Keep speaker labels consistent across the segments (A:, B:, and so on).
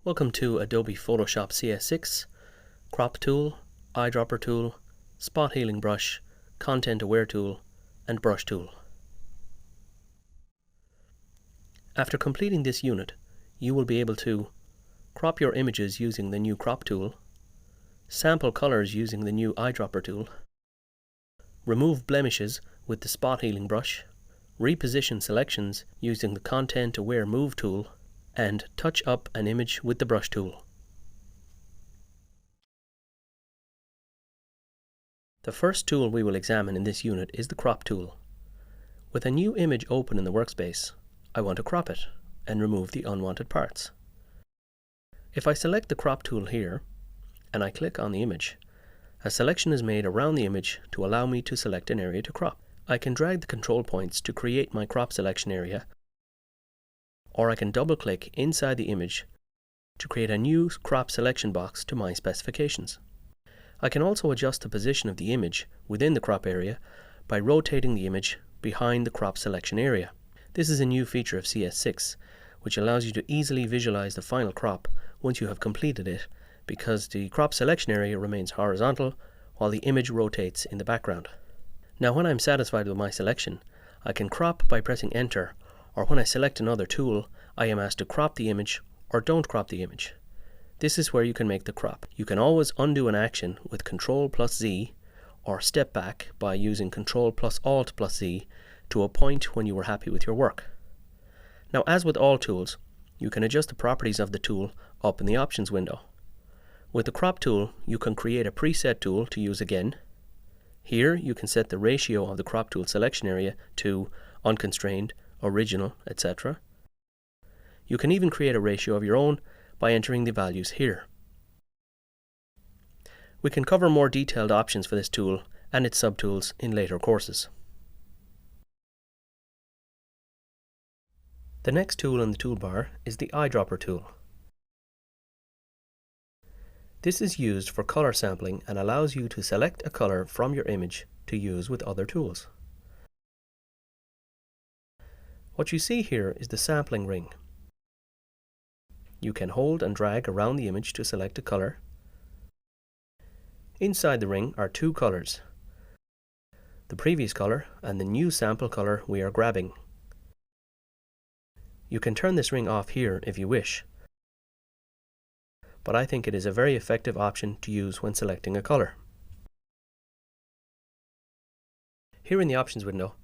A: Welcome to Adobe Photoshop CS6, Crop Tool, Eyedropper Tool, Spot Healing Brush, Content Aware Tool, and Brush Tool. After completing this unit, you will be able to crop your images using the new Crop Tool, sample colors using the new Eyedropper Tool, remove blemishes with the Spot Healing Brush, reposition selections using the Content Aware Move Tool, and touch up an image with the Brush Tool. The first tool we will examine in this unit is the Crop Tool. With a new image open in the workspace, I want to crop it and remove the unwanted parts. If I select the Crop Tool here, and I click on the image, a selection is made around the image to allow me to select an area to crop. I can drag the control points to create my crop selection area, or I can double-click inside the image to create a new crop selection box to my specifications. I can also adjust the position of the image within the crop area by rotating the image behind the crop selection area. This is a new feature of CS6, which allows you to easily visualize the final crop once you have completed it, because the crop selection area remains horizontal while the image rotates in the background. Now, when I'm satisfied with my selection, I can crop by pressing Enter, or when I select another tool, I am asked to crop the image or don't crop the image. This is where you can make the crop. You can always undo an action with Ctrl+Z, or step back by using Ctrl+Alt+Z to a point when you were happy with your work. Now, as with all tools, you can adjust the properties of the tool up in the Options window. With the Crop Tool, you can create a preset tool to use again. Here, you can set the ratio of the Crop Tool selection area to Unconstrained, Original, etc. You can even create a ratio of your own by entering the values here. We can cover more detailed options for this tool and its subtools in later courses. The next tool in the toolbar is the Eyedropper Tool. This is used for color sampling and allows you to select a color from your image to use with other tools. What you see here is the sampling ring. You can hold and drag around the image to select a color. Inside the ring are two colors, the previous color and the new sample color we are grabbing. You can turn this ring off here if you wish, but I think it is a very effective option to use when selecting a color. Here in the Options window,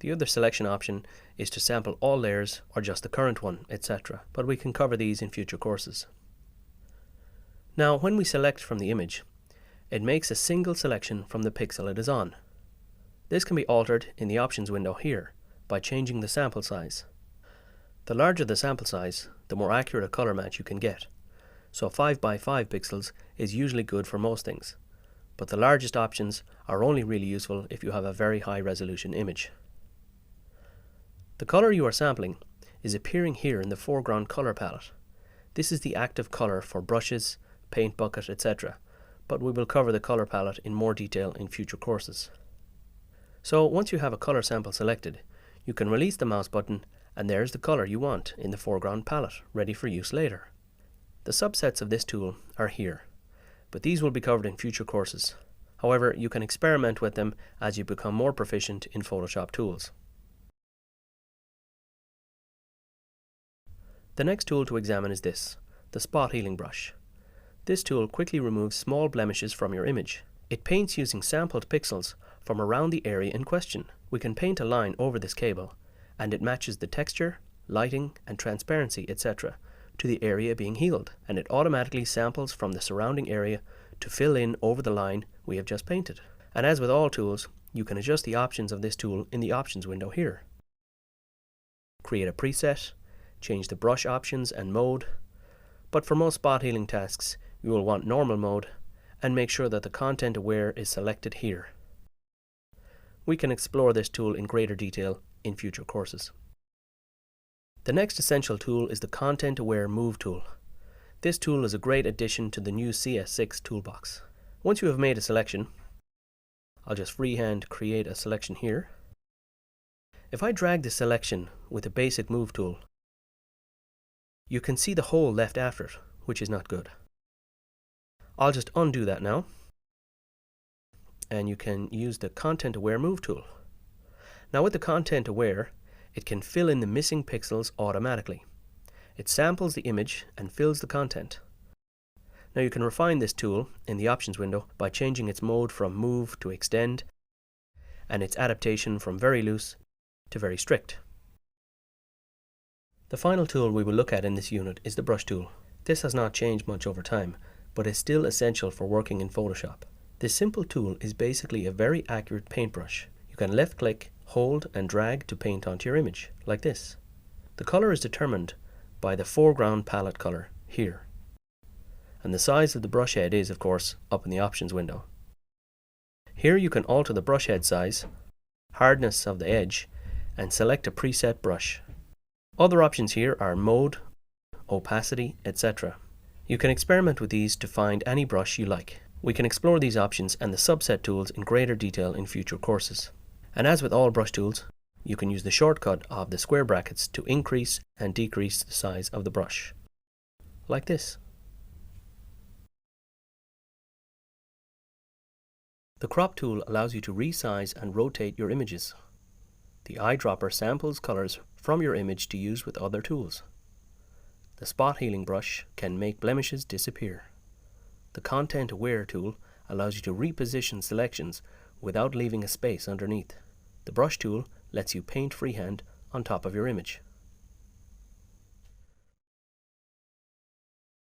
A: the other selection option is to sample all layers or just the current one, etc., but we can cover these in future courses. Now, when we select from the image, it makes a single selection from the pixel it is on. This can be altered in the Options window here by changing the sample size. The larger the sample size, the more accurate a color match you can get. So 5 by 5 pixels is usually good for most things, but the largest options are only really useful if you have a very high resolution image. The color you are sampling is appearing here in the foreground color palette. This is the active color for brushes, paint bucket, etc., but we will cover the color palette in more detail in future courses. So once you have a color sample selected, you can release the mouse button and there's the color you want in the foreground palette, ready for use later. The subsets of this tool are here, but these will be covered in future courses. However, you can experiment with them as you become more proficient in Photoshop tools. The next tool to examine is this, the Spot Healing Brush. This tool quickly removes small blemishes from your image. It paints using sampled pixels from around the area in question. We can paint a line over this cable, and it matches the texture, lighting, and transparency, etc. to the area being healed, and it automatically samples from the surrounding area to fill in over the line we have just painted. And as with all tools, you can adjust the options of this tool in the Options window here. Create a preset, change the brush options and mode, but for most spot healing tasks you will want normal mode, and make sure that the Content Aware is selected here. We can explore this tool in greater detail in future courses. The next essential tool is the Content Aware Move tool. This tool is a great addition to the new CS6 toolbox. Once you have made a selection, I'll just freehand create a selection here. If I drag the selection with the basic Move tool, you can see the hole left after it, which is not good. I'll just undo that now, and you can use the Content Aware Move tool. Now with the Content Aware, it can fill in the missing pixels automatically. It samples the image and fills the content. Now you can refine this tool in the Options window by changing its mode from Move to Extend, and its adaptation from very loose to very strict. The final tool we will look at in this unit is the Brush tool. This has not changed much over time, but is still essential for working in Photoshop. This simple tool is basically a very accurate paintbrush. You can left click, hold and drag to paint onto your image, like this. The color is determined by the foreground palette color here. And the size of the brush head is, of course, up in the Options window. Here you can alter the brush head size, hardness of the edge, and select a preset brush. Other options here are mode, opacity, etc. You can experiment with these to find any brush you like. We can explore these options and the subset tools in greater detail in future courses. And as with all brush tools, you can use the shortcut of the square brackets to increase and decrease the size of the brush, like this. The crop tool allows you to resize and rotate your images. The eyedropper samples colors from your image to use with other tools. The spot healing brush can make blemishes disappear. The Content Aware tool allows you to reposition selections without leaving a space underneath. The brush tool lets you paint freehand on top of your image.